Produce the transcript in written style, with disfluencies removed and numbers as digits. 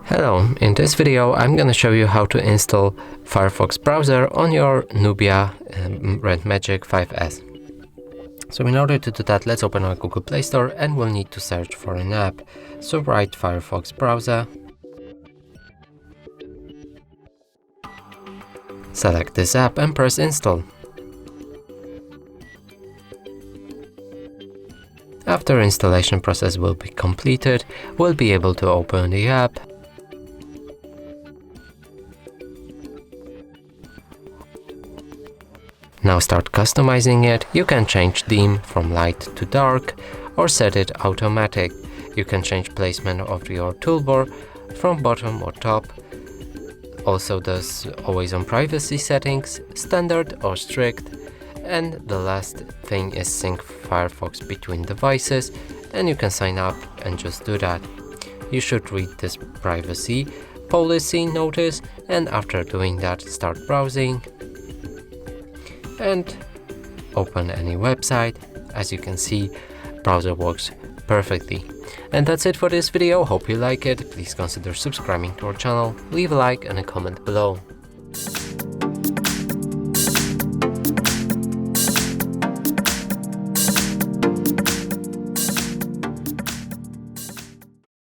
Hello, in this video I'm gonna show you how to install Firefox browser on your NUBIA Red Magic 5S. So in order to do that, let's open our Google Play Store and we'll need to search for an app. So write Firefox browser, select this app and press install. After installation process will be completed, we'll be able to open the app. Now start customizing it. You can change theme from light to dark or set it automatic. You can change placement of your toolbar from bottom or top. Also there's always on privacy settings, standard or strict. And the last thing is sync Firefox between devices, and you can sign up and just do that. You should read this privacy policy notice, and after doing that, start browsing and open any website. As you can see, browser works perfectly. And that's it for this video. Hope you like it. Please consider subscribing to our channel, leave a like and a comment below.